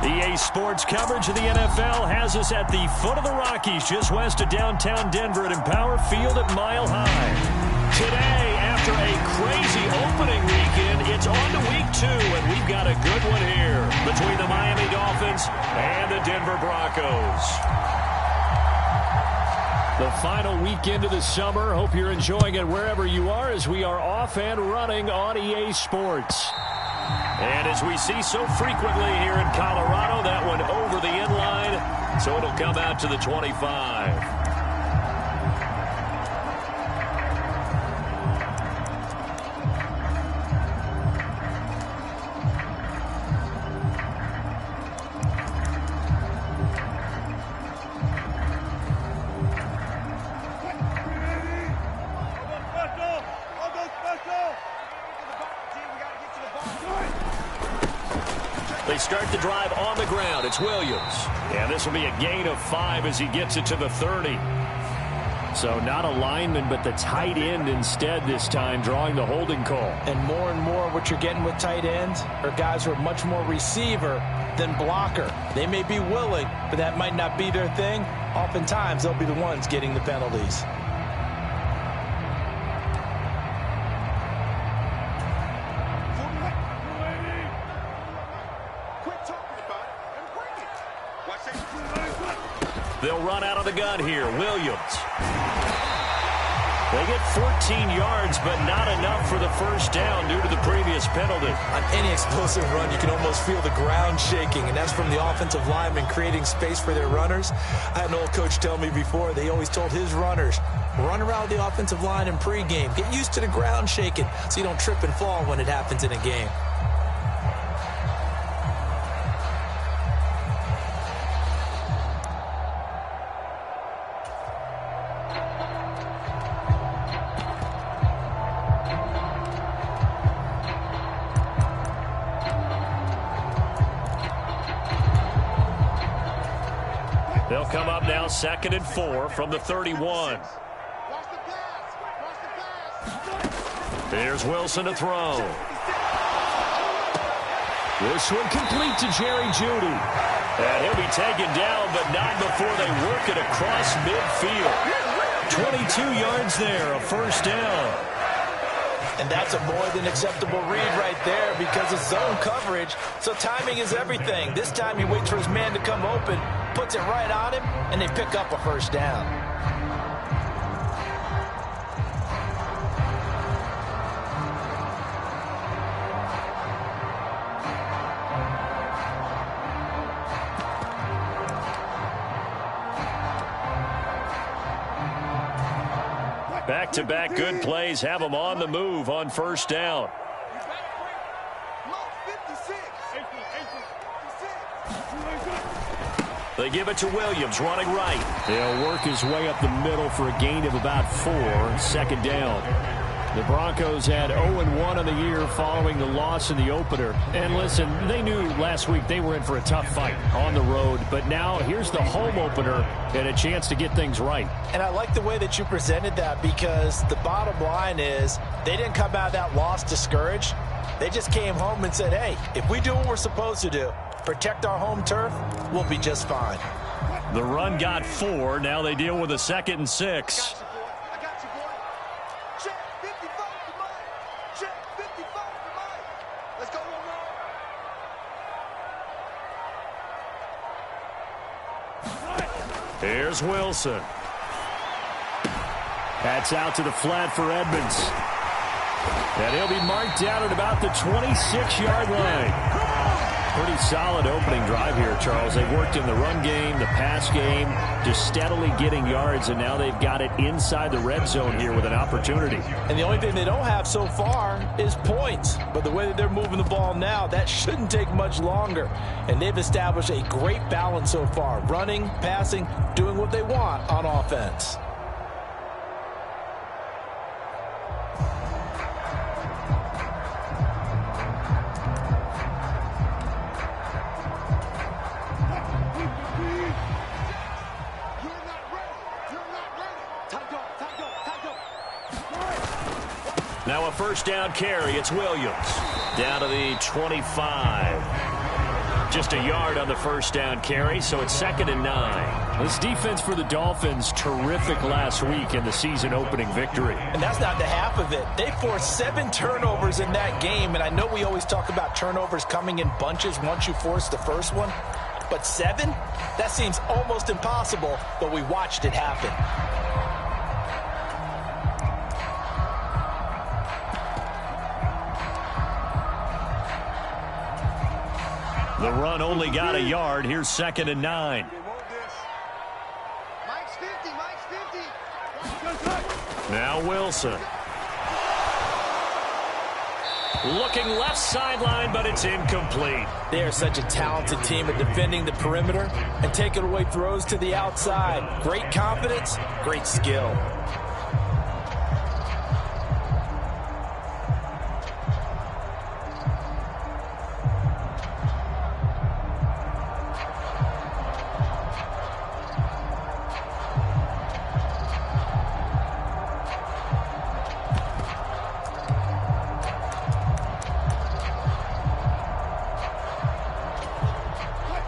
EA Sports coverage of the NFL has us at the foot of the Rockies, just west of downtown Denver at Empower Field at Mile High. Today, after a crazy opening weekend, it's on to week 2, and we've got a good one here between the Miami Dolphins and the Denver Broncos. The final weekend of the summer. Hope you're enjoying it wherever you are as we are off and running on EA Sports. And as we see so frequently here in Colorado, that one over the inline, so it'll come out to the 25. They start the drive on the ground. It's Williams. And this will be a gain of 5 as he gets it to the 30. So not a lineman, but the tight end instead this time, drawing the holding call. And more what you're getting with tight ends are guys who are much more receiver than blocker. They may be willing, but that might not be their thing. Oftentimes, they'll be the ones getting the penalties. They'll run out of the gun here. Williams. They get 14 yards, but not enough for the first down due to the previous penalty. On any explosive run, you can almost feel the ground shaking, and that's from the offensive linemen creating space for their runners. I had an old coach tell me before, they always told his runners, run around the offensive line in pregame. Get used to the ground shaking so you don't trip and fall when it happens in a game. They'll come up now 2nd and 4 from the 31. There's Wilson to throw. This one complete to Jerry Jeudy. And he'll be taken down, but not before they work it across midfield. 22 yards there, a first down. And that's a more than acceptable read right there because it's zone coverage, so timing is everything. This time he waits for his man to come open, puts it right on him, and they pick up a first down. Back-to-back good plays have them on the move on first down. They give it to Williams, running right. He'll work his way up the middle for a gain of about 4, 2nd down. The Broncos had 0-1 on the year following the loss in the opener. And listen, they knew last week they were in for a tough fight on the road. But now here's the home opener and a chance to get things right. And I like the way that you presented that because the bottom line is they didn't come out of that loss discouraged. They just came home and said, hey, if we do what we're supposed to do, protect our home turf, we'll be just fine. The run got 4. Now they deal with a 2nd and 6. Here's Wilson. That's out to the flat for Edmonds. And he'll be marked down at about the 26-yard line. Pretty solid opening drive here, Charles. They've worked in the run game, the pass game, just steadily getting yards, and now they've got it inside the red zone here with an opportunity. And the only thing they don't have so far is points. But the way that they're moving the ball now, that shouldn't take much longer. And they've established a great balance so far, running, passing, doing what they want on offense. Now a first down carry. It's Williams. Down to the 25. Just a yard on the first down carry, so it's 2nd and 9. This defense for the Dolphins, terrific last week in the season opening victory. And that's not the half of it. They forced 7 turnovers in that game, and I know we always talk about turnovers coming in bunches once you force the first one, but 7? That seems almost impossible, but we watched it happen. The run only got a yard. Here's 2nd and 9. Now Wilson. Looking left sideline, but it's incomplete. They are such a talented team at defending the perimeter and taking away throws to the outside. Great confidence, great skill.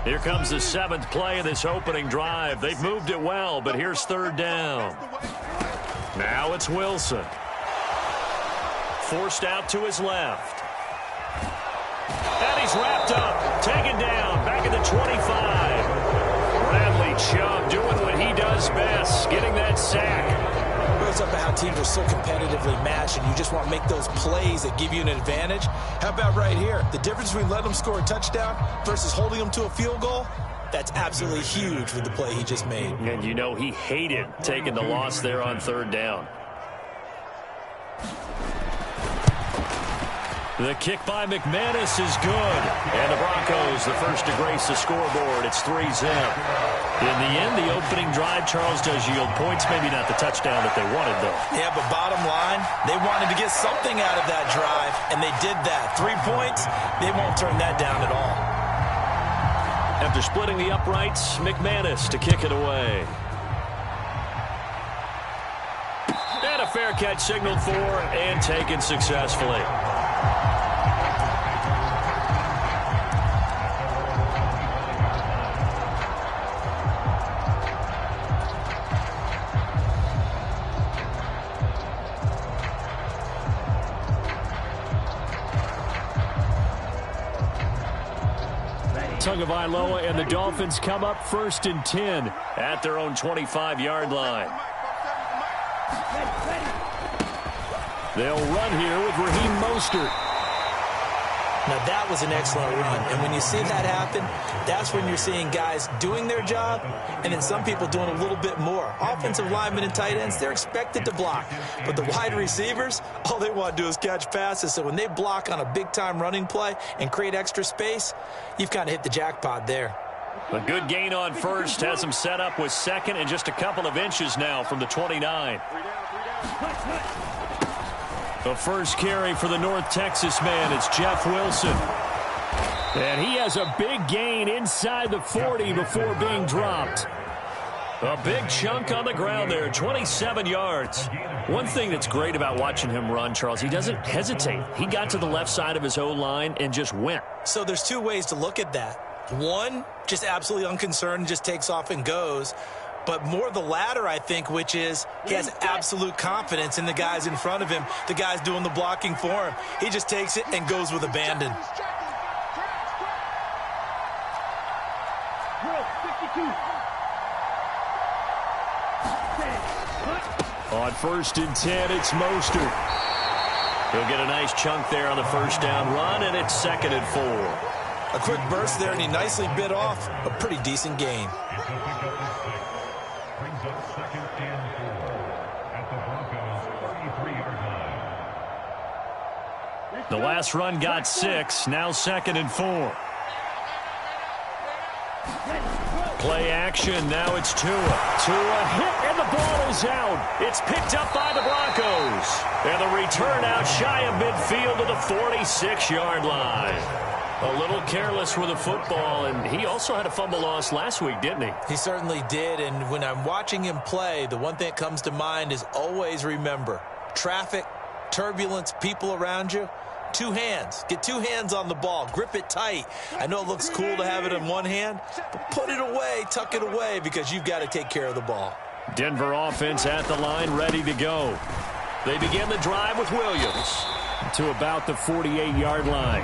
Here comes the 7th play of this opening drive. They've moved it well, but here's 3rd down. Now it's Wilson. Forced out to his left. And he's wrapped up, taken down, back at the 25. Bradley Chubb doing what he does best, getting that sack. It's up how teams are so competitively matched, and you just want to make those plays that give you an advantage. How about right here? The difference between letting them score a touchdown versus holding them to a field goal, that's absolutely huge with the play he just made. And you know he hated taking the loss there on 3rd down. The kick by McManus is good. And the Broncos, the first to grace the scoreboard. It's 3-zip. In the end, the opening drive, Charles, does yield points. Maybe not the touchdown that they wanted, though. Yeah, but bottom line, they wanted to get something out of that drive, and they did that. 3 points, they won't turn that down at all. After splitting the uprights, McManus to kick it away. And a fair catch signaled for and taken successfully. Tagovailoa and the Dolphins come up 1st and 10 at their own 25-yard line. They'll run here with Raheem Mostert. Now, that was an excellent run. And when you see that happen, that's when you're seeing guys doing their job and then some people doing a little bit more. Offensive linemen and tight ends, they're expected to block. But the wide receivers, all they want to do is catch passes. So when they block on a big-time running play and create extra space, you've kind of hit the jackpot there. A good gain on 1st has them set up with 2nd and just a couple of inches now from the 29. The first carry for the North Texas man, it's Jeff Wilson. And he has a big gain inside the 40 before being dropped. A big chunk on the ground there, 27 yards. One thing that's great about watching him run, Charles, he doesn't hesitate. He got to the left side of his O-line and just went. So there's 2 ways to look at that. One, just absolutely unconcerned, just takes off and goes. But more the latter, I think, which is he has absolute confidence in the guys in front of him, the guys doing the blocking for him. He just takes it and goes with abandon. On 1st and 10, it's Mostert. He'll get a nice chunk there on the first down run, and it's 2nd and 4. A quick burst there, and he nicely bit off a pretty decent gain. The last run got 6, now 2nd and 4. Play action, now it's Tua. Tua hit, and the ball is out. It's picked up by the Broncos. And the return out shy of midfield to the 46-yard line. A little careless with the football, and he also had a fumble loss last week, didn't he? He certainly did, and when I'm watching him play, the one thing that comes to mind is always remember, traffic turbulence, people around you. Two hands. Get two hands on the ball. Grip it tight. I know it looks cool to have it in one hand, but put it away, tuck it away, because you've got to take care of the ball. Denver offense at the line, ready to go. They begin the drive with Williams to about the 48-yard line.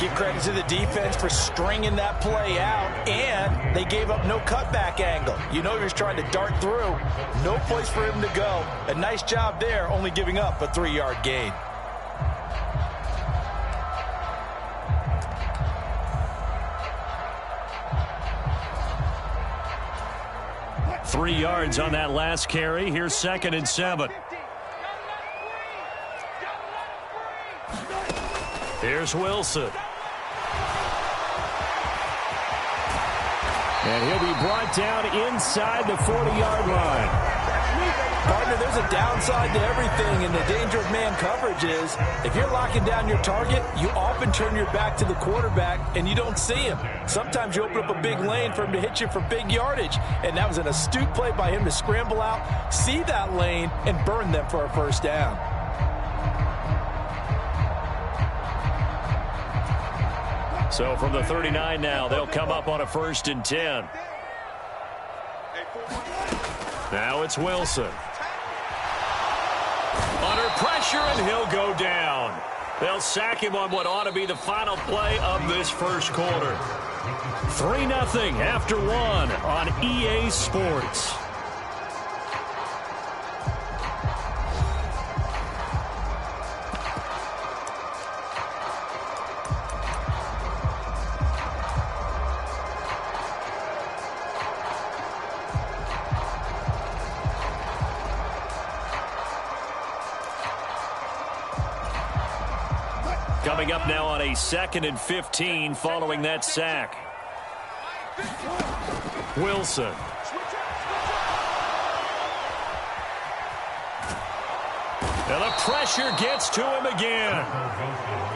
Give credit to the defense for stringing that play out, and they gave up no cutback angle. You know he was trying to dart through. No place for him to go. A nice job there, only giving up a 3-yard gain. 3 yards on that last carry. Here's 2nd and 7. Here's Wilson. And he'll be brought down inside the 40-yard line. Partner, there's a downside to everything, and the danger of man coverage is if you're locking down your target, you often turn your back to the quarterback, and you don't see him. Sometimes you open up a big lane for him to hit you for big yardage, and that was an astute play by him to scramble out, see that lane, and burn them for a first down. So from the 39 now, they'll come up on a 1st and 10. Now it's Wilson. Under pressure, and he'll go down. They'll sack him on what ought to be the final play of this first quarter. 3-0 after 1 on EA Sports. Coming up now on a 2nd and 15 following that sack. Wilson. And the pressure gets to him again.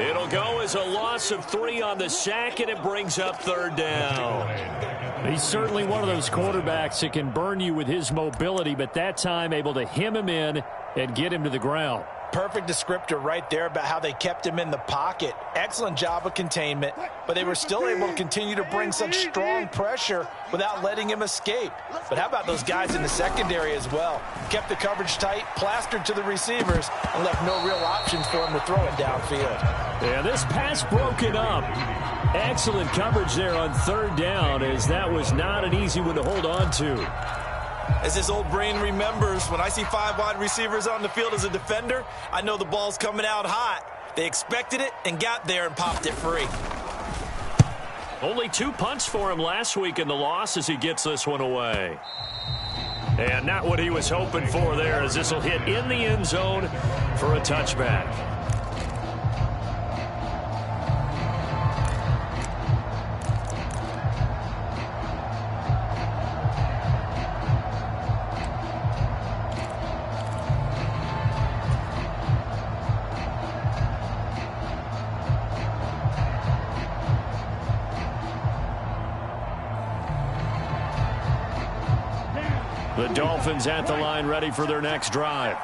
It'll go as a loss of 3 on the sack, and it brings up 3rd down. He's certainly one of those quarterbacks that can burn you with his mobility, but that time able to hem him in and get him to the ground. Perfect descriptor right there about how they kept him in the pocket. Excellent job of containment, but they were still able to continue to bring such strong pressure without letting him escape. But how about those guys in the secondary as well? Kept the coverage tight, plastered to the receivers, and left no real options for him to throw it downfield. Yeah, this pass broken up. Excellent coverage there on 3rd down, as that was not an easy one to hold on to. As this old brain remembers, when I see 5 wide receivers on the field as a defender, I know the ball's coming out hot. They expected it and got there and popped it free. Only 2 punts for him last week in the loss as he gets this one away. And not what he was hoping for there, as this will hit in the end zone for a touchback. The Dolphins at the line, ready for their next drive.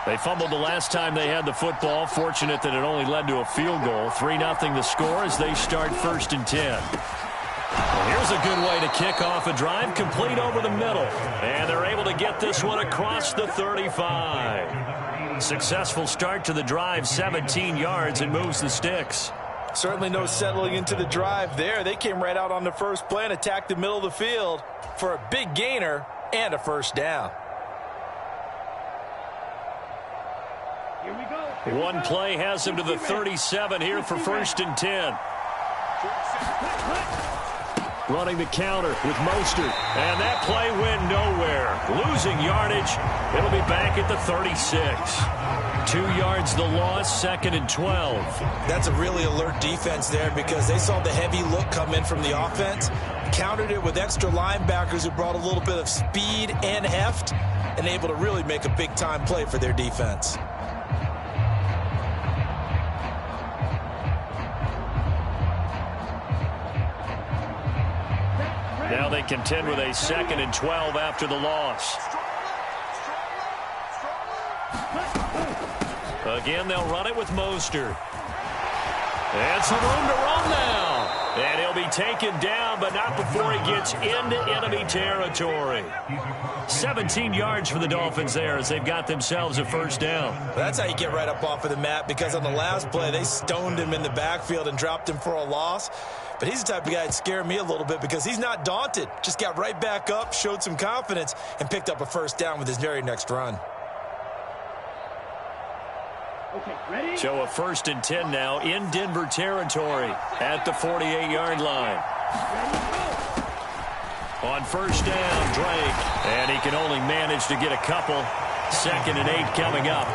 They fumbled the last time they had the football. Fortunate that it only led to a field goal. 3-0 the score as they start 1st and 10. Well, here's a good way to kick off a drive, complete over the middle. And they're able to get this one across the 35. Successful start to the drive, 17 yards, and moves the sticks. Certainly no settling into the drive there. They came right out on the first play and attacked the middle of the field for a big gainer and a first down. Here we go. One play has him to the 37 here for 1st and 10. Running the counter with Mostert. And that play went nowhere. Losing yardage. It'll be back at the 36. 2 yards the loss, 2nd and 12. That's a really alert defense there because they saw the heavy look come in from the offense, countered it with extra linebackers who brought a little bit of speed and heft, and able to really make a big-time play for their defense. Now they contend with a 2nd and 12 after the loss. Again, they'll run it with Mostert. And some room to run now. And he'll be taken down, but not before he gets into enemy territory. 17 yards for the Dolphins there as they've got themselves a first down. That's how you get right up off of the mat, because on the last play, they stoned him in the backfield and dropped him for a loss. But he's the type of guy that scared me a little bit because he's not daunted. Just got right back up, showed some confidence, and picked up a first down with his very next run. Okay, ready? So a 1st and 10 now in Denver territory at the 48-yard line. On first down, Drake. And he can only manage to get a couple. 2nd and 8 coming up.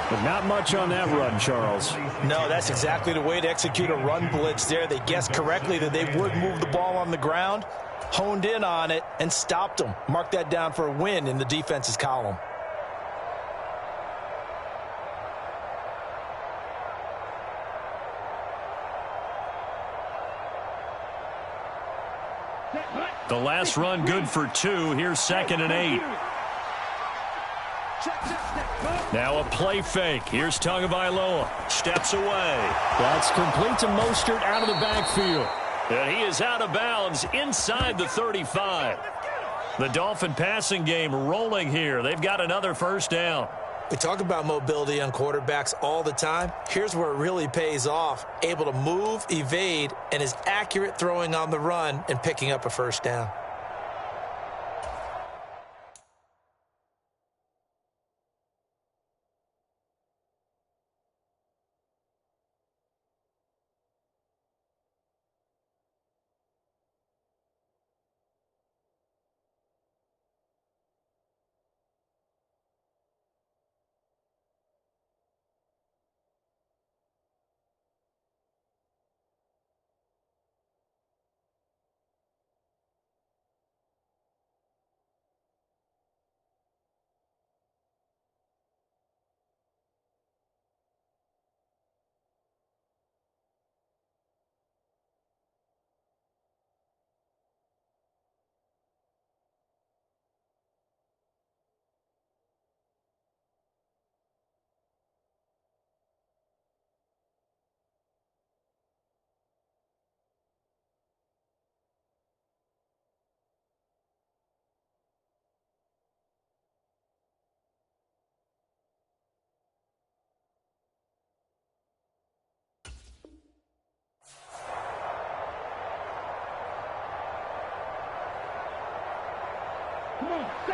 But not much on that run, Charles. No, that's exactly the way to execute a run blitz there. They guessed correctly that they would move the ball on the ground, honed in on it, and stopped them. Mark that down for a win in the defense's column. The last run good for 2. Here's 2nd and 8. Now a play fake. Here's Tagovailoa. Steps away. That's complete to Mostert out of the backfield. And he is out of bounds inside the 35. The Dolphin passing game rolling here. They've got another first down. We talk about mobility on quarterbacks all the time. Here's where it really pays off. Able to move, evade, and is accurate throwing on the run and picking up a first down.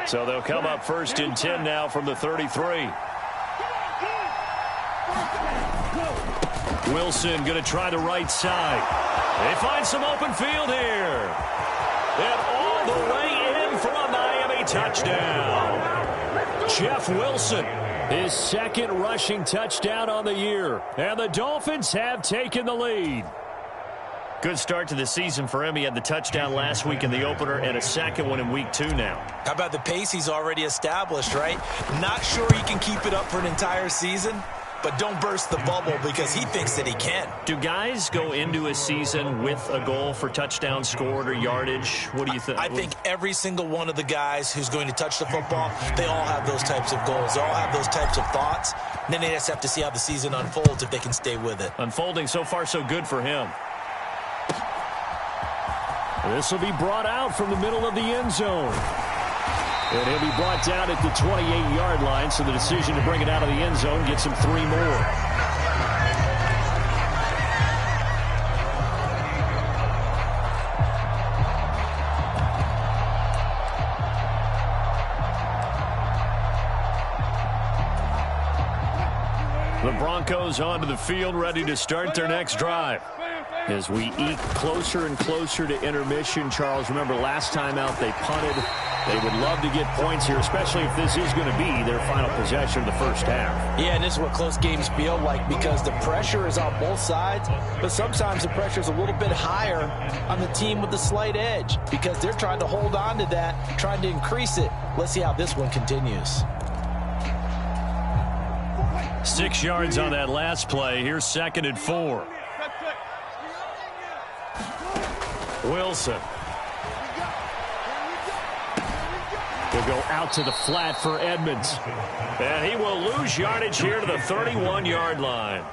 So they'll come up 1st and 10 now from the 33. Wilson going to try the right side. They find some open field here. And all the way in for a Miami touchdown. Jeff Wilson, his 2nd rushing touchdown on the year. And the Dolphins have taken the lead. Good start to the season for him. He had the touchdown last week in the opener and a 2nd one in week 2 now. How about the pace he's already established, right? Not sure he can keep it up for an entire season, but don't burst the bubble because he thinks that he can. Do guys go into a season with a goal for touchdown scored or yardage? What do you think? I think every single one of the guys who's going to touch the football, they all have those types of goals. They all have those types of thoughts. And then they just have to see how the season unfolds if they can stay with it. Unfolding so far so good for him. This will be brought out from the middle of the end zone. And he'll be brought down at the 28-yard line, so the decision to bring it out of the end zone gets him 3 more. The Broncos onto the field, ready to start their next drive. As we eke closer and closer to intermission, Charles, remember last time out they punted. They would love to get points here, especially if this is going to be their final possession of the first half. Yeah, and this is what close games feel like because the pressure is on both sides, but sometimes the pressure is a little bit higher on the team with the slight edge because they're trying to hold on to that, trying to increase it. Let's see how this one continues. 6 yards on that last play. Here's 2nd and 4. Wilson. Will go out to the flat for Edmonds. And he will lose yardage here to the 31-yard line.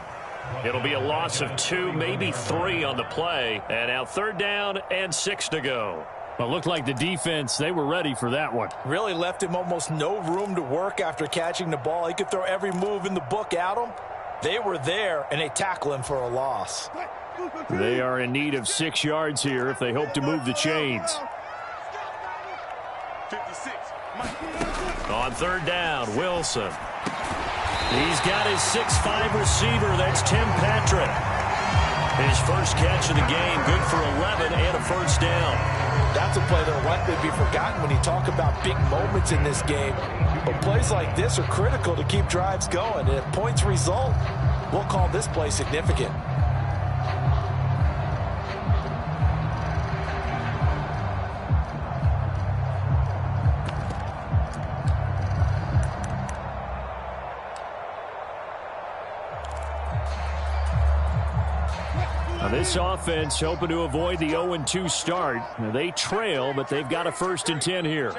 It'll be a loss of 2, maybe 3 on the play. And now 3rd down and 6 to go. Well, it looked like the defense, they were ready for that one. Really left him almost no room to work after catching the ball. He could throw every move in the book at him. They were there, and they tackle him for a loss. They are in need of 6 yards here if they hope to move the chains. On 3rd down, Wilson. He's got his 6'5" receiver. That's Tim Patrick. His first catch of the game, good for 11 and a 1st down. That's a play that will likely be forgotten when you talk about big moments in this game. But plays like this are critical to keep drives going. And if points result, we'll call this play significant. This offense hoping to avoid the 0-2 start. Now, they trail, but they've got a 1st and 10 here.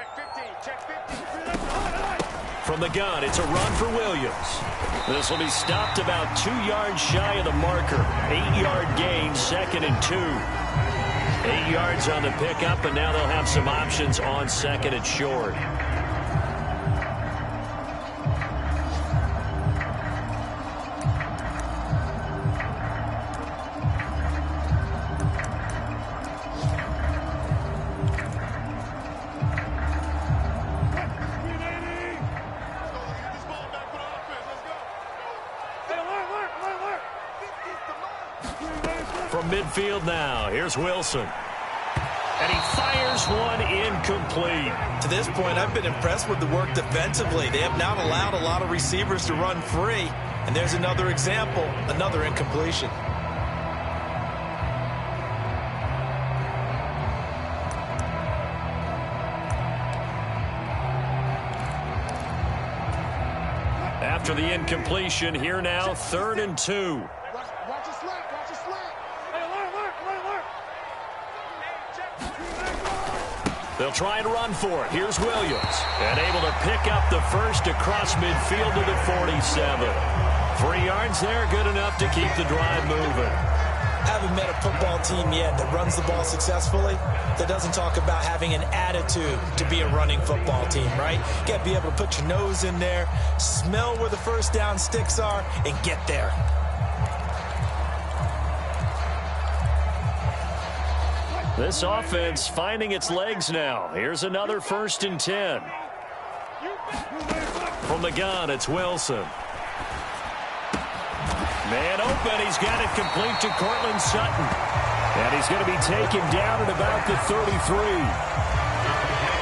From the gun, it's a run for Williams. This will be stopped about 2 yards shy of the marker. 8-yard gain, 2nd and 2. 8 yards on the pickup, and now they'll have some options on 2nd and short. Midfield now. Here's Wilson. And he fires one incomplete. To this point, I've been impressed with the work defensively. They have not allowed a lot of receivers to run free. And there's another example, another incompletion. After the incompletion, here now, 3rd and 2. They'll try and run for it. Here's Williams. And able to pick up the first across midfield to the 47. 3 yards there, good enough to keep the drive moving. Haven't met a football team yet that runs the ball successfully, that doesn't talk about having an attitude to be a running football team, right? You got to be able to put your nose in there, smell where the 1st down sticks are, and get there. This offense finding its legs now. Here's another 1st and 10. From the gun, it's Wilson. Man open. He's got it complete to Cortland Sutton. And he's going to be taken down at about the 33.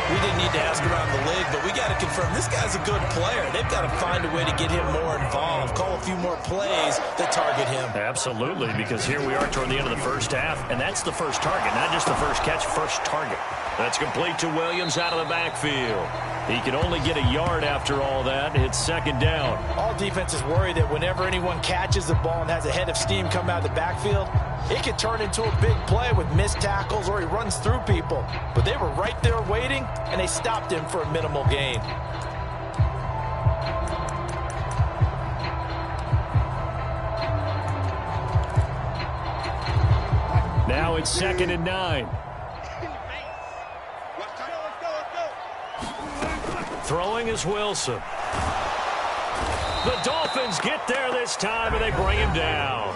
We didn't need to ask around the league, but we got to confirm this guy's a good player. They've got to find a way to get him more involved, call a few more plays that target him. Absolutely, because here we are toward the end of the 1st half, and that's the first target, not just the first catch, first target. That's complete to Williams out of the backfield. He can only get a yard after all that. It's 2nd down. All defenses worry that whenever anyone catches the ball and has a head of steam come out of the backfield, it could turn into a big play with missed tackles or he runs through people. But they were right there waiting, and they stopped him for a minimal gain. Now it's 2nd and 9. Throwing is Wilson. The Dolphins get there this time, and they bring him down.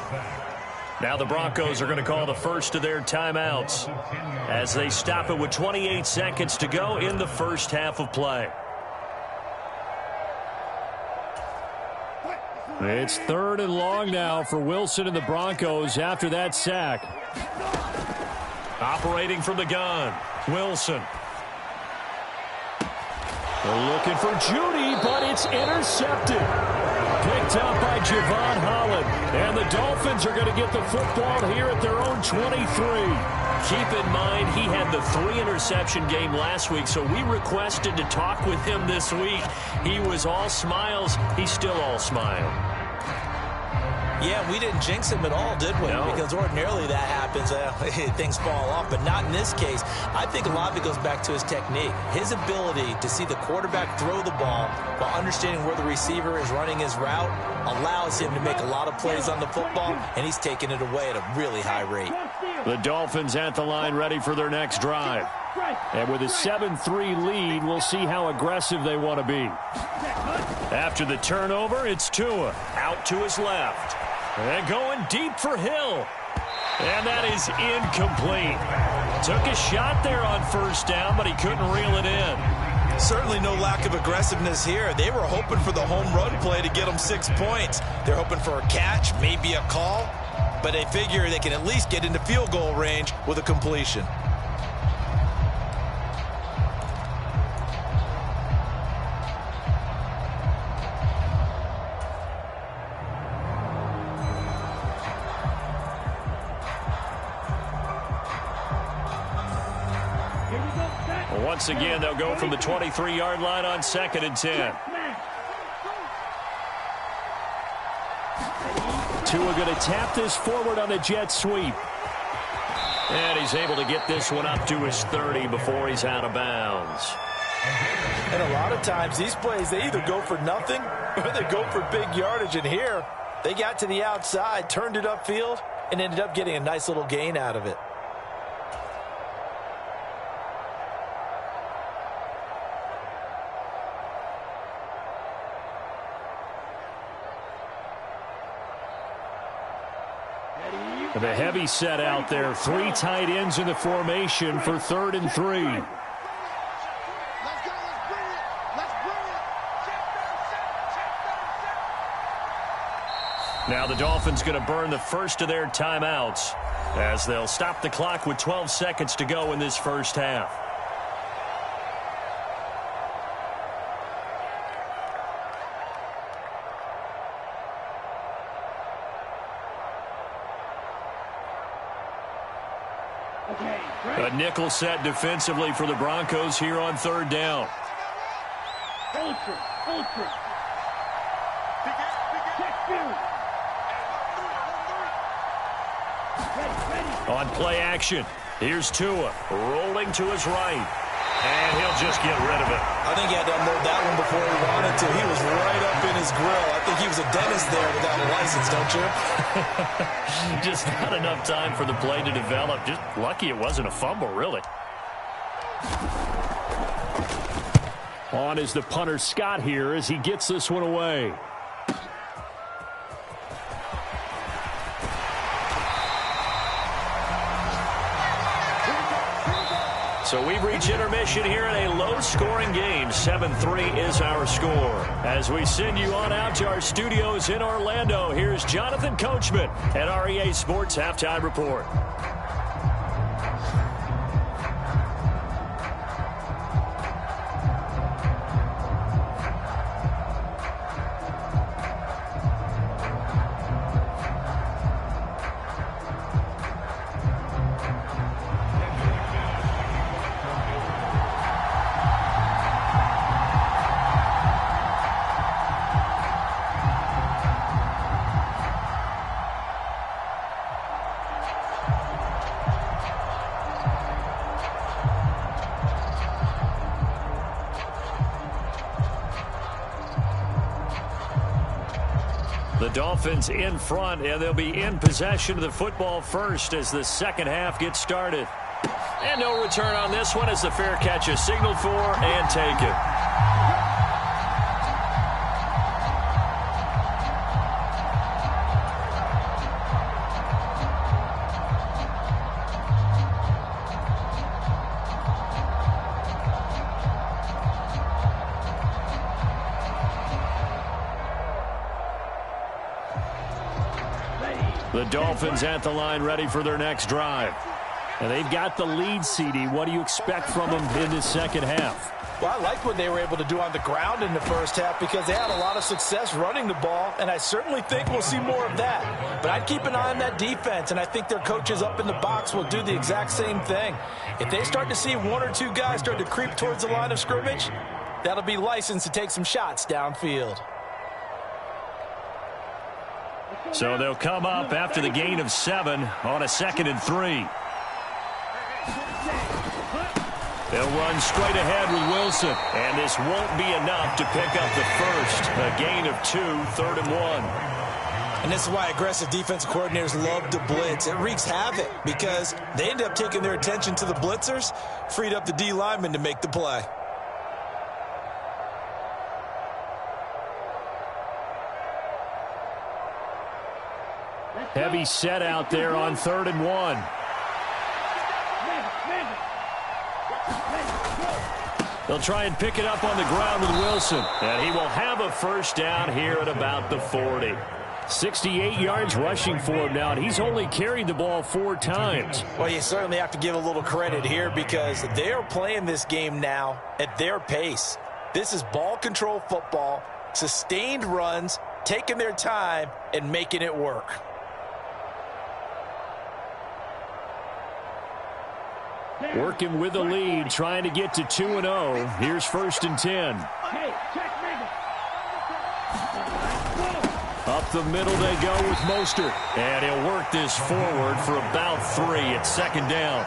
Now the Broncos are going to call the first of their timeouts as they stop it with 28 seconds to go in the 1st half of play. It's 3rd and long now for Wilson and the Broncos after that sack. Operating from the gun, Wilson. They're looking for Judy, but it's intercepted. Picked up by Javon Holland. And the Dolphins are going to get the football here at their own 23. Keep in mind, he had the 3-interception game last week, so we requested to talk with him this week. He was all smiles. He's still all smile. Yeah, we didn't jinx him at all, did we? No. Because ordinarily that happens, things fall off, but not in this case. I think a lot of it goes back to his technique. His ability to see the quarterback throw the ball while understanding where the receiver is running his route allows him to make a lot of plays on the football, and he's taking it away at a really high rate. The Dolphins at the line ready for their next drive. And with a 7-3 lead, we'll see how aggressive they want to be. After the turnover, it's Tua out to his left. And going deep for Hill. And that is incomplete. Took a shot there on first down, but he couldn't reel it in. Certainly no lack of aggressiveness here. They were hoping for the home run play to get them 6 points. They're hoping for a catch, maybe a call, but they figure they can at least get into field goal range with a completion. Once again, they'll go from the 23-yard line on 2nd and 10. Tua going to tap this forward on the jet sweep. And he's able to get this one up to his 30 before he's out of bounds. And a lot of times these plays, they either go for nothing or they go for big yardage. And here, they got to the outside, turned it upfield, and ended up getting a nice little gain out of it. The heavy set out there. 3 tight ends in the formation for 3rd and 3. Now the Dolphins going to burn the first of their timeouts as they'll stop the clock with 12 seconds to go in this first half. A nickel set defensively for the Broncos here on 3rd down. On play action, here's Tua rolling to his right. And he'll just get rid of it. I think he had to unload that one before he wanted to. He was right up in his grill. I think he was a dentist there without a license, don't you? Just not enough time for the play to develop. Just lucky it wasn't a fumble, really. On is the punter Scott here as he gets this one away. So we've reached intermission here in a low-scoring game. 7-3 is our score. As we send you on out to our studios in Orlando, here's Jonathan Coachman at REA Sports Halftime Report. The Dolphins in front, and they'll be in possession of the football first as the second half gets started. And no return on this one as the fair catch is signaled for and taken. The Dolphins at the line ready for their next drive. And they've got the lead, CD. What do you expect from them in this second half? Well, I like what they were able to do on the ground in the first half because they had a lot of success running the ball, and I certainly think we'll see more of that. But I'd keep an eye on that defense, and I think their coaches up in the box will do the exact same thing. If they start to see 1 or 2 guys start to creep towards the line of scrimmage, that'll be licensed to take some shots downfield. So they'll come up after the gain of 7 on a 2nd and 3. They'll run straight ahead with Wilson. And this won't be enough to pick up the first. A gain of 2, 3rd and 1. And this is why aggressive defensive coordinators love to blitz. It wreaks havoc because they end up taking their attention to the blitzers, freed up the D lineman to make the play. Heavy set out there on 3rd and 1. They'll try and pick it up on the ground with Wilson. And he will have a first down here at about the 40. 68 yards rushing for him now, and he's only carried the ball 4 times. Well, you certainly have to give a little credit here because they are playing this game now at their pace. This is ball control football, sustained runs, taking their time, and making it work. Working with the lead, trying to get to 2-0. Here's 1st and 10. Up the middle they go with Mostert. And he'll work this forward for about 3 at 2nd down.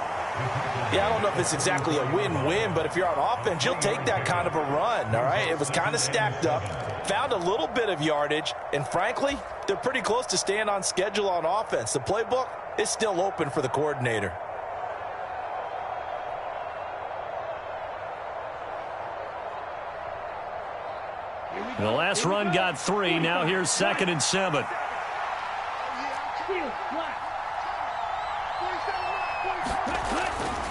Yeah, I don't know if it's exactly a win-win, but if you're on offense, you'll take that kind of a run, all right? It was kind of stacked up, found a little bit of yardage, and frankly, they're pretty close to staying on schedule on offense. The playbook is still open for the coordinator. The last run got 3. Now here's 2nd and 7.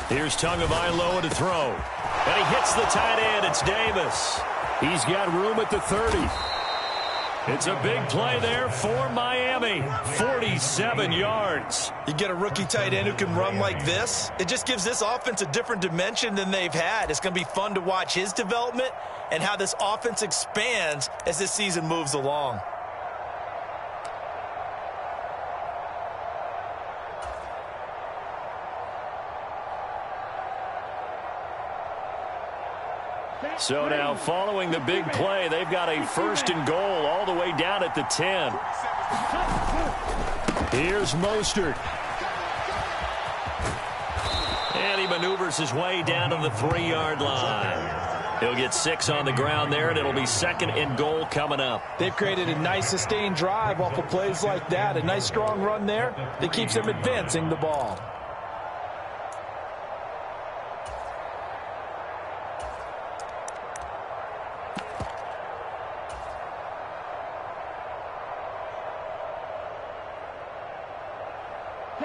Here's Tagovailoa to throw. And he hits the tight end. It's Davis. He's got room at the 30. It's a big play there for Miami. 47 yards. You get a rookie tight end who can run like this, it just gives this offense a different dimension than they've had. It's going to be fun to watch his development and how this offense expands as this season moves along. So now following the big play, they've got a 1st and goal all the way down at the 10. Here's Mostert. And he maneuvers his way down to the 3-yard line. He'll get 6 on the ground there, and it'll be 2nd and goal coming up. They've created a nice sustained drive off of plays like that. A nice strong run there that keeps them advancing the ball.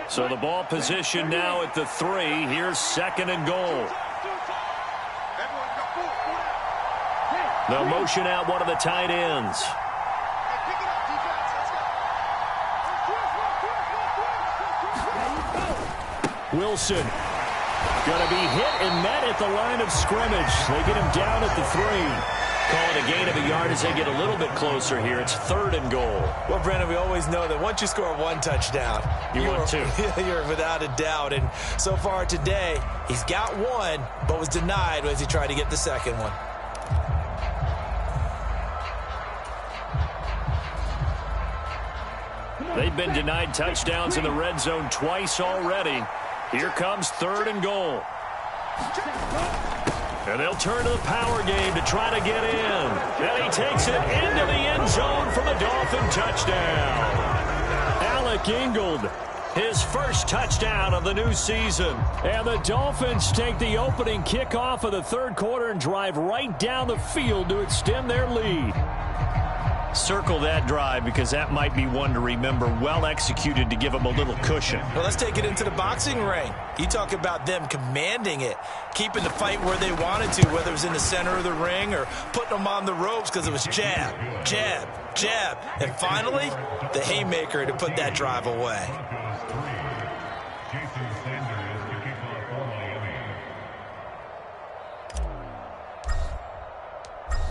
So the ball position now at the 3. Here's 2nd and goal. They'll motion out one of the tight ends. Wilson going to be hit and met at the line of scrimmage. They get him down at the 3. Call it a gain of a yard as they get a little bit closer here. It's 3rd and goal. Well, Brandon, we always know that once you score 1 touchdown, you want 2. You're without a doubt. And so far today, he's got 1, but was denied as he tried to get the 2nd one. They've been denied touchdowns in the red zone twice already. Here comes 3rd and goal. And they'll turn to the power game to try to get in. And he takes it into the end zone for the Dolphin touchdown. Alec Ingold, his first touchdown of the new season. And the Dolphins take the opening kickoff of the 3rd quarter and drive right down the field to extend their lead. Circle that drive because that might be one to remember. Well executed to give them a little cushion. Well, let's take it into the boxing ring. You talk about them commanding it, keeping the fight where they wanted to, whether it was in the center of the ring or putting them on the ropes because it was jab, jab, jab. And finally, the haymaker to put that drive away.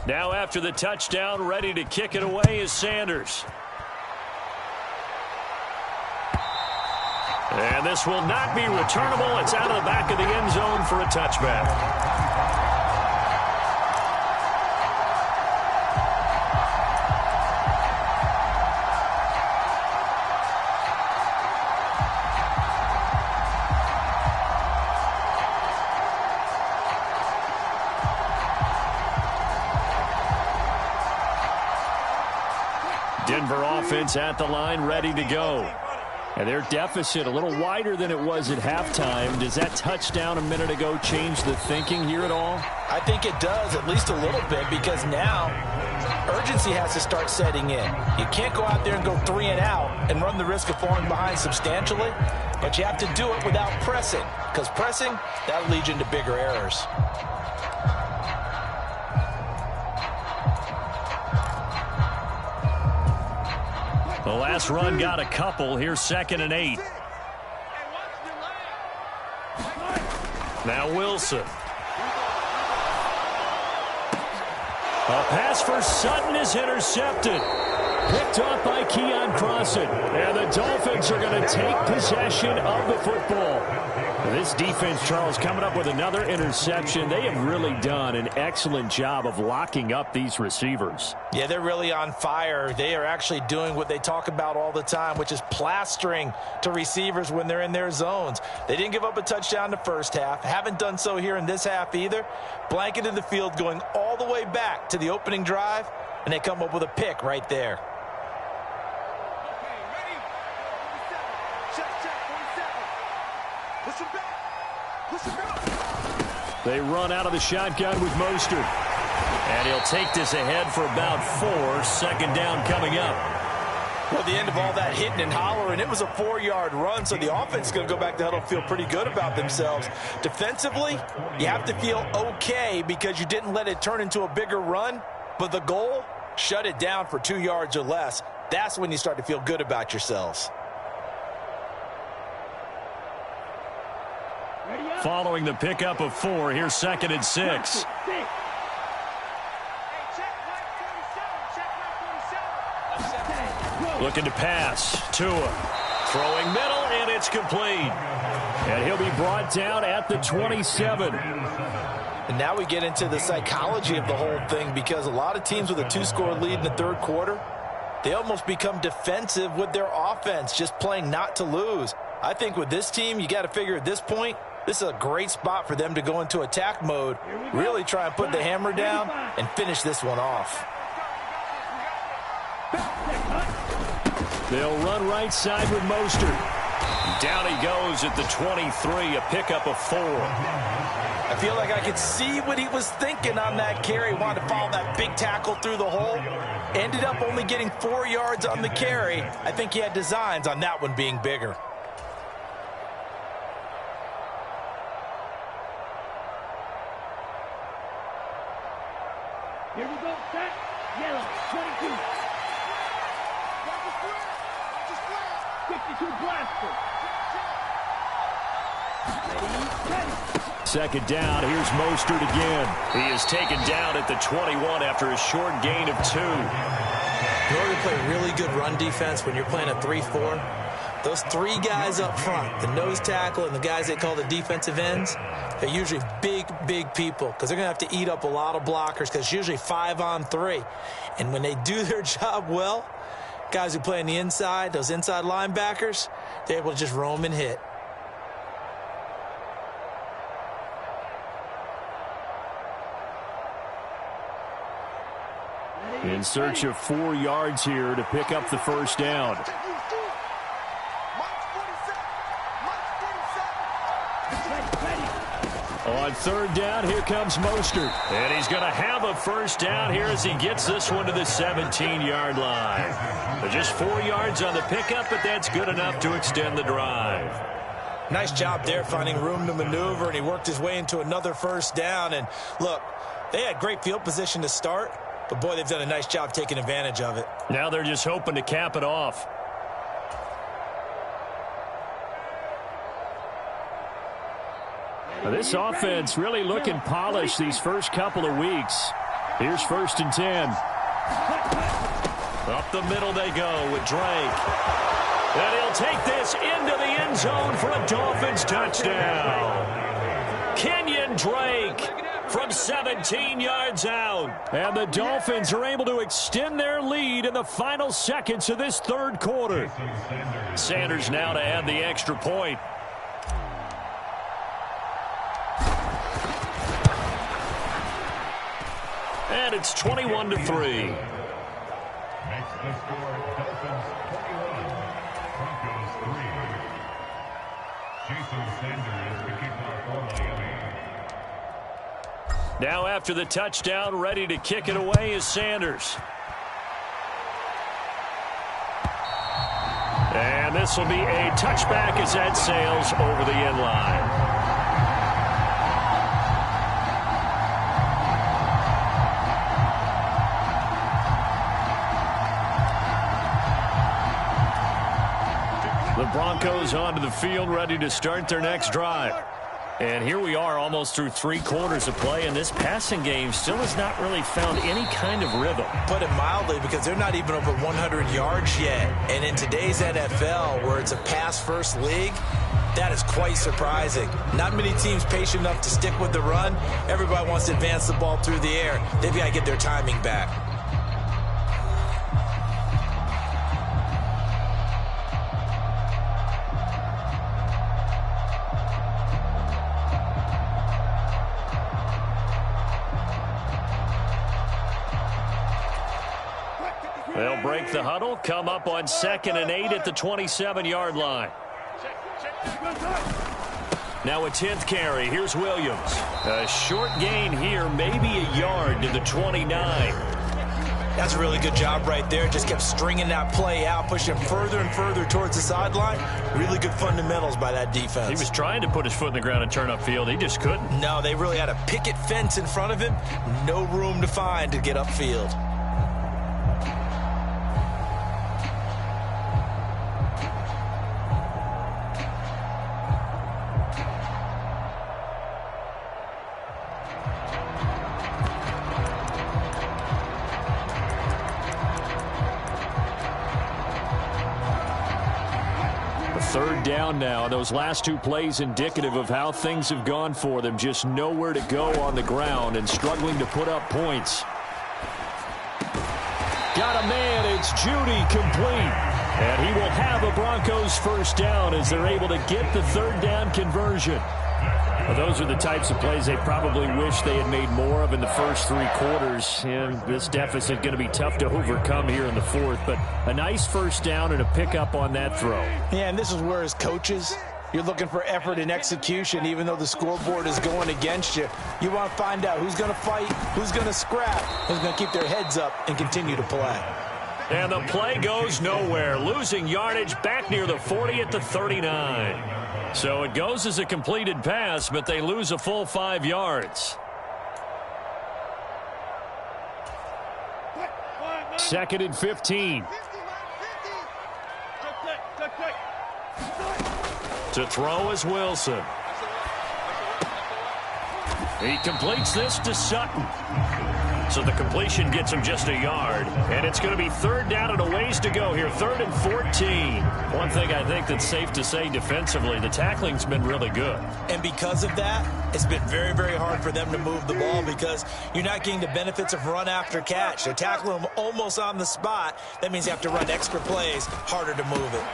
Now after the touchdown, ready to kick it away is Sanders. And this will not be returnable. It's out of the back of the end zone for a touchback. Denver offense at the line, ready to go. And their deficit a little wider than it was at halftime. Does that touchdown a minute ago change the thinking here at all? I think it does, at least a little bit, because now urgency has to start setting in. You can't go out there and go 3 and out and run the risk of falling behind substantially, but you have to do it without pressing, because pressing, that'll lead you into bigger errors. The last run got a couple. Here's 2nd and 8. Now Wilson. A pass for Sutton is intercepted. Picked off by Keon Crossan. And the Dolphins are going to take possession of the football. This defense, Charles, coming up with another interception. They have really done an excellent job of locking up these receivers. Yeah, they're really on fire. They are actually doing what they talk about all the time, which is plastering to receivers when they're in their zones. They didn't give up a touchdown the first half. Haven't done so here in this half either. Blanketed the field going all the way back to the opening drive, and they come up with a pick right there. They run out of the shotgun with Mostert. And he'll take this ahead for about 4. 2nd down coming up. Well, the end of all that hitting and hollering, it was a 4-yard run, so the offense is going to go back to huddle, feel pretty good about themselves. Defensively, you have to feel okay because you didn't let it turn into a bigger run, but the goal, shut it down for 2 yards or less. That's when you start to feel good about yourselves. Following the pickup of 4, here's 2nd and 6. Looking to pass. Tua throwing middle, and it's complete. And he'll be brought down at the 27. And now we get into the psychology of the whole thing, because a lot of teams with a 2-score lead in the 3rd quarter, they almost become defensive with their offense, just playing not to lose. I think with this team, you got to figure at this point, this is a great spot for them to go into attack mode, really try and put the hammer down and finish this one off. They'll run right side with Mostert. Down he goes at the 23, a pickup of 4. I feel like I could see what he was thinking on that carry. Wanted to follow that big tackle through the hole. Ended up only getting 4 yards on the carry. I think he had designs on that one being bigger. Here we go, set, yellow, 22. 52 blaster. Second down, here's Mostert again. He is taken down at the 21 after a short gain of 2. In order to play really good run defense when you're playing a 3-4, those 3 guys up front, the nose tackle and the guys they call the defensive ends, they're usually big people because they're going to have to eat up a lot of blockers because it's usually 5-on-3. And when they do their job well, guys who play on the inside, those inside linebackers, they're able to just roam and hit. In search of 4 yards here to pick up the first down. On 3rd down, here comes Mostert. And he's going to have a first down here as he gets this one to the 17-yard line. Just 4 yards on the pickup, but that's good enough to extend the drive. Nice job there finding room to maneuver, and he worked his way into another first down. And look, they had great field position to start, but boy, they've done a nice job taking advantage of it. Now they're just hoping to cap it off. Now this offense really looking polished these first couple of weeks. Here's 1st and 10. Up the middle they go with Drake. And he'll take this into the end zone for a Dolphins touchdown. Kenyon Drake from 17 yards out. And the Dolphins are able to extend their lead in the final seconds of this 3rd quarter. Sanders now to add the extra point. And it's 21-3. Now after the touchdown, ready to kick it away is Sanders. And this will be a touchback as that sails over the end line. The Broncos onto the field, ready to start their next drive. And here we are almost through 3 quarters of play, and this passing game still has not really found any kind of rhythm. Put it mildly, because they're not even over 100 yards yet. And in today's NFL, where it's a pass-first league, that is quite surprising. Not many teams patient enough to stick with the run. Everybody wants to advance the ball through the air. They've got to get their timing back. They'll break the huddle, come up on 2nd and 8 at the 27-yard line. Now a 10th carry. Here's Williams. A short gain here, maybe a yard to the 29. That's a really good job right there. Just kept stringing that play out, pushing further and further towards the sideline. Really good fundamentals by that defense. He was trying to put his foot in the ground and turn upfield. He just couldn't. No, they really had a picket fence in front of him. No room to find to get upfield. Third down now. Those last 2 plays indicative of how things have gone for them. Just nowhere to go on the ground and struggling to put up points. Got a man. It's Judy complete. And he will have a Broncos first down as they're able to get the 3rd down conversion. Well, those are the types of plays they probably wish they had made more of in the first 3 quarters. And this deficit going to be tough to overcome here in the 4th. But a nice first down and a pickup on that throw. Yeah, and this is where as coaches, you're looking for effort and execution. Even though the scoreboard is going against you, you want to find out who's going to fight, who's going to scrap, who's going to keep their heads up and continue to play. And the play goes nowhere. Losing yardage back near the 40 at the 39. So it goes as a completed pass, but they lose a full 5 yards. 2nd and 15. To throw is Wilson. He completes this to Sutton. So the completion gets him just a yard. And it's going to be 3rd down and a ways to go here. 3rd and 14. One thing I think that's safe to say defensively, the tackling's been really good. And because of that, it's been very, very hard for them to move the ball because you're not getting the benefits of run after catch. They're tackling them almost on the spot. That means you have to run extra plays, harder to move it.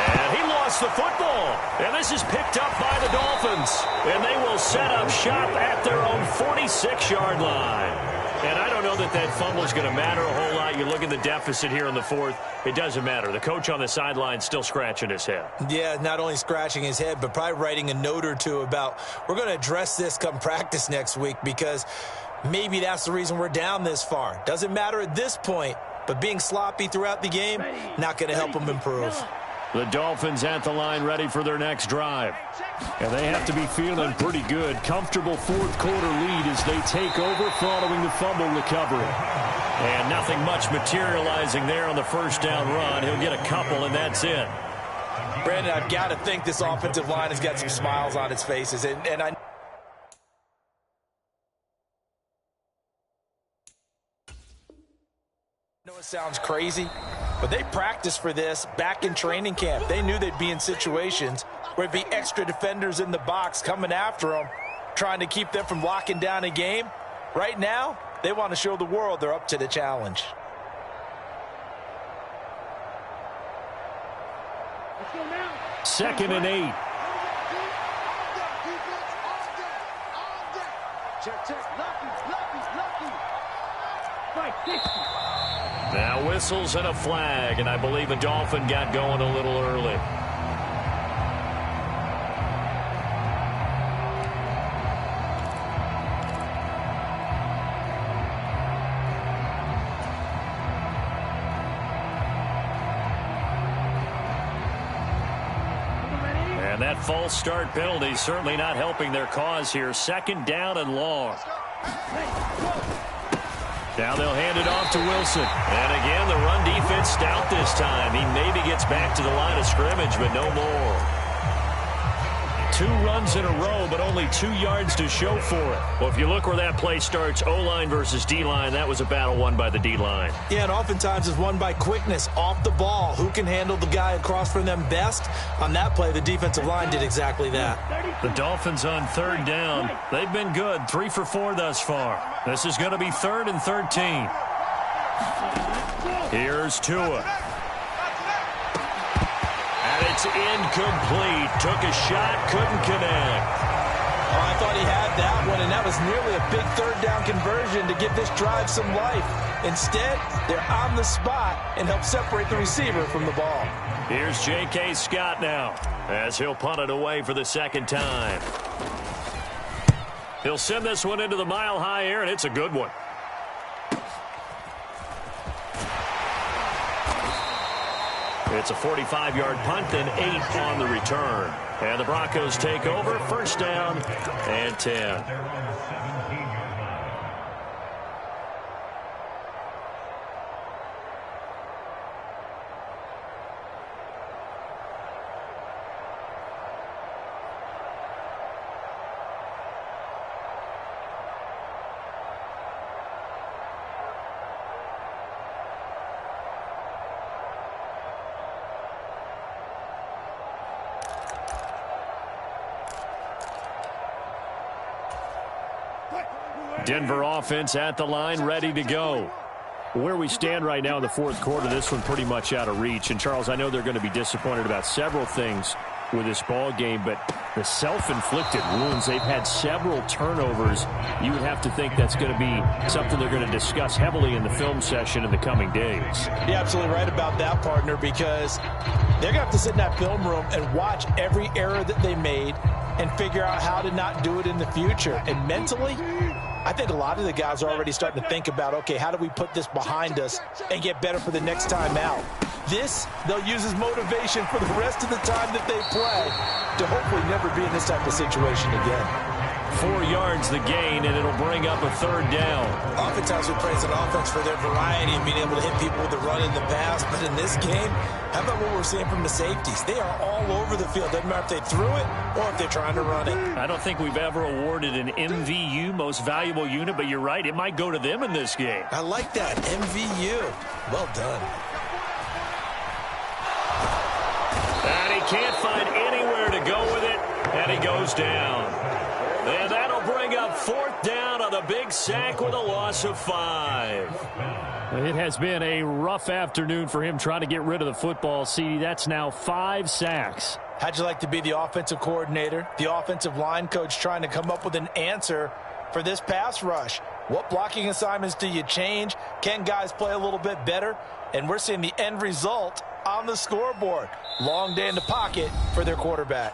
And he lost the football. And this is picked up by the Dolphins. And they will set up shop at their own 46-yard line. And I don't know that that fumble is going to matter a whole lot. You look at the deficit here in the 4th. It doesn't matter. The coach on the sideline still scratching his head. Yeah, not only scratching his head, but probably writing a note or two about we're going to address this come practice next week because maybe that's the reason we're down this far. Doesn't matter at this point, but being sloppy throughout the game, not going to help them improve. The Dolphins at the line ready for their next drive. And they have to be feeling pretty good. Comfortable 4th quarter lead as they take over following the fumble recovery. And nothing much materializing there on the first down run. He'll get a couple, and that's it. Brandon, I've got to think this offensive line has got some smiles on its faces. And I know it sounds crazy, but they practiced for this back in training camp. They knew they'd be in situations where it'd be extra defenders in the box coming after them, trying to keep them from locking down a game. Right now, they want to show the world they're up to the challenge. Let's go now. 2nd and 8. Check. Lucky. Strike 60. Now whistles and a flag, and I believe a Dolphin got going a little early. false start penalty certainly not helping their cause here. 2nd down and long. Now they'll hand it off to Wilson. And again, the run defense stout this time. He maybe gets back to the line of scrimmage, but no more. 2 runs in a row, but only 2 yards to show for it. Well, if you look where that play starts, O-line versus D-line, that was a battle won by the D-line. Yeah, and oftentimes it's won by quickness, off the ball. Who can handle the guy across from them best? On that play, the defensive line did exactly that. The Dolphins on 3rd down. They've been good, 3 for 4 thus far. This is going to be 3rd and 13. Here's Tua. It's incomplete. Took a shot, couldn't connect. Oh, I thought he had that one, and that was nearly a big 3rd down conversion to give this drive some life. Instead, they're on the spot and help separate the receiver from the ball. Here's J.K. Scott now, as he'll punt it away for the 2nd time. He'll send this one into the mile-high air, and it's a good one. It's a 45-yard punt, then 8 on the return. And the Broncos take over, 1st down and 10. Denver offense at the line, ready to go. Where we stand right now in the 4th quarter, this one pretty much out of reach. And, Charles, I know they're going to be disappointed about several things with this ball game, but the self-inflicted wounds, they've had several turnovers. You would have to think that's going to be something they're going to discuss heavily in the film session in the coming days. You're absolutely right about that, partner, because they're going to have to sit in that film room and watch every error that they made and figure out how to not do it in the future. And mentally, I think a lot of the guys are already starting to think about, okay, how do we put this behind us and get better for the next time out? This, they'll use as motivation for the rest of the time that they play to hopefully never be in this type of situation again. 4 yards the gain, and it'll bring up a 3rd down. Oftentimes we praise an offense for their variety and being able to hit people with the run in the pass. But in this game, how about what we're seeing from the safeties? They are all over the field. Doesn't matter if they threw it or if they're trying to run it. I don't think we've ever awarded an MVU, most valuable unit, but you're right. It might go to them in this game. I like that. MVU. Well done. And he can't find anywhere to go with it, and he goes down. And that'll bring up 4th down on the big sack with a loss of 5. It has been a rough afternoon for him trying to get rid of the football. See, that's now 5 sacks. How'd you like to be the offensive coordinator, the offensive line coach trying to come up with an answer for this pass rush? What blocking assignments do you change? Can guys play a little bit better? And we're seeing the end result on the scoreboard. Long day in the pocket for their quarterback.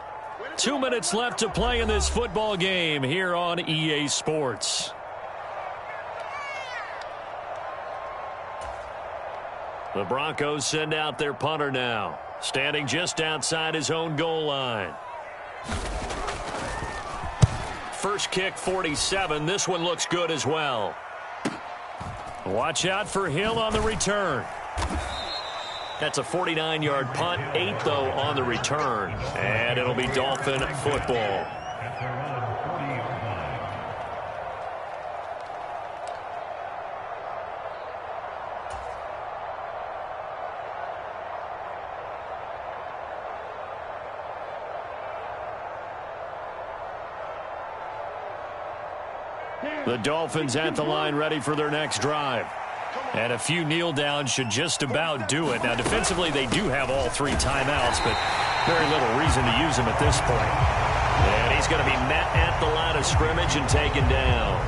2 minutes left to play in this football game here on EA Sports. The Broncos send out their punter now, standing just outside his own goal line. First kick, 47. This one looks good as well. Watch out for Hill on the return. That's a 49-yard punt, 8, though, on the return. And it'll be Dolphin football. The Dolphins at the line, ready for their next drive. And a few kneel downs should just about do it. Now, defensively, they do have all 3 timeouts, but very little reason to use them at this point. And he's going to be met at the line of scrimmage and taken down.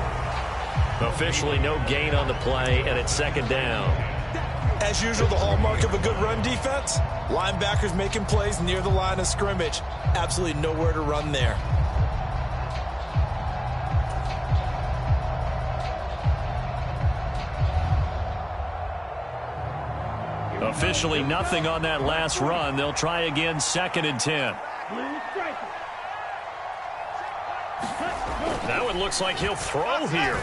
Officially, no gain on the play, and it's 2nd down. As usual, the hallmark of a good run defense, linebackers making plays near the line of scrimmage. Absolutely nowhere to run there. Officially nothing on that last run. They'll try again, 2nd and 10. Blue striker. That one looks like he'll throw here.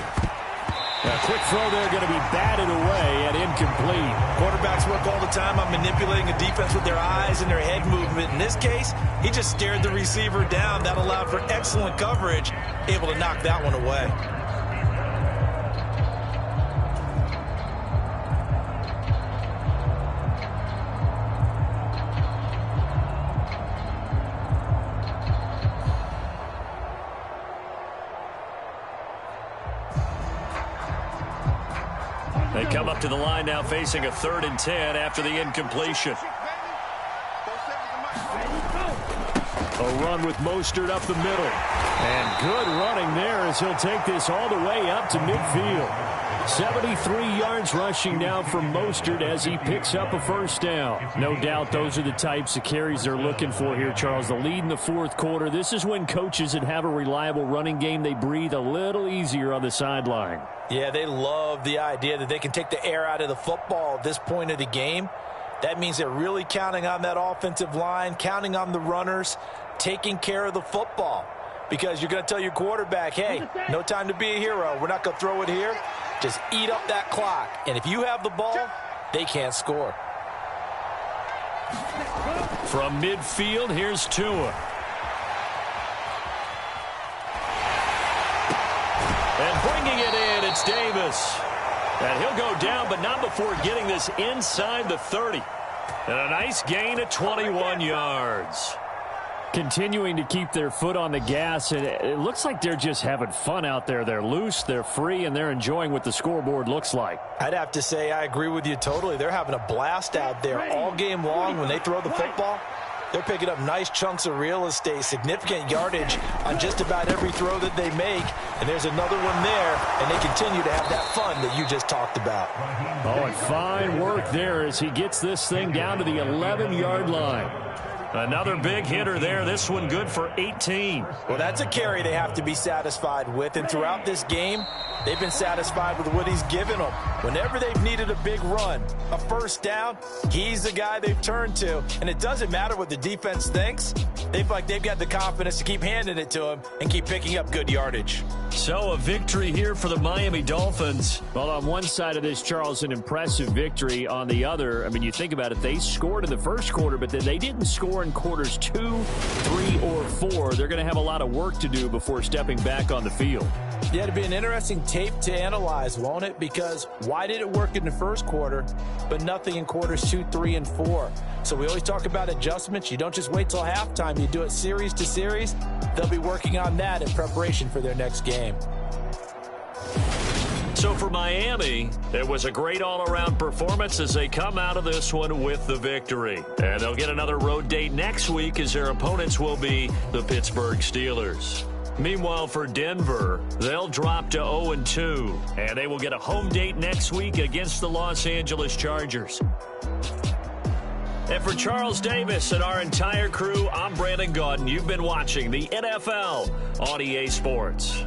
A quick throw there going to be batted away and incomplete. Quarterbacks work all the time on manipulating a defense with their eyes and their head movement. In this case, he just stared the receiver down. That allowed for excellent coverage, able to knock that one away. They come up to the line now facing a 3rd and 10 after the incompletion. A run with Mostert up the middle. And good running there as he'll take this all the way up to midfield. 73 yards rushing now from Mostert as he picks up a 1st down. No doubt those are the types of carries they're looking for here, Charles. The lead in the 4th quarter. This is when coaches that have a reliable running game, they breathe a little easier on the sideline. Yeah, they love the idea that they can take the air out of the football at this point of the game. That means they're really counting on that offensive line, counting on the runners, taking care of the football. Because you're going to tell your quarterback, hey, no time to be a hero. We're not going to throw it here. Just eat up that clock. And if you have the ball, they can't score. From midfield, here's Tua. And bringing it in, it's Davis. And he'll go down, but not before getting this inside the 30. And a nice gain of 21 yards. Continuing to keep their foot on the gas, and it looks like they're just having fun out there. They're loose, they're free, and they're enjoying what the scoreboard looks like. I'd have to say I agree with you totally. They're having a blast out there all game long. When they throw the football, they're picking up nice chunks of real estate, significant yardage on just about every throw that they make. And there's another one there, and they continue to have that fun that you just talked about. Oh, and fine work there as he gets this thing down to the 11-yard line. Another big hitter there. This one good for 18. Well, that's a carry they have to be satisfied with. And throughout this game, they've been satisfied with what he's given them. Whenever they've needed a big run, a 1st down, he's the guy they've turned to. And it doesn't matter what the defense thinks. They feel like they've got the confidence to keep handing it to him and keep picking up good yardage. So a victory here for the Miami Dolphins. Well, on one side of this, Charles, an impressive victory. On the other, I mean, you think about it, they scored in the 1st quarter, but then they didn't score in quarters 2, 3, or 4. They're going to have a lot of work to do before stepping back on the field. Yeah, it'll be an interesting tape to analyze, won't it? Because why did it work in the 1st quarter, but nothing in quarters 2, 3, and 4? So we always talk about adjustments. You don't just wait till halftime. You do it series to series. They'll be working on that in preparation for their next game. So for Miami, it was a great all-around performance as they come out of this one with the victory. And they'll get another road date next week as their opponents will be the Pittsburgh Steelers. Meanwhile, for Denver, they'll drop to 0-2, and they will get a home date next week against the Los Angeles Chargers. And for Charles Davis and our entire crew, I'm Brandon Gaudin. You've been watching the NFL on EA Sports.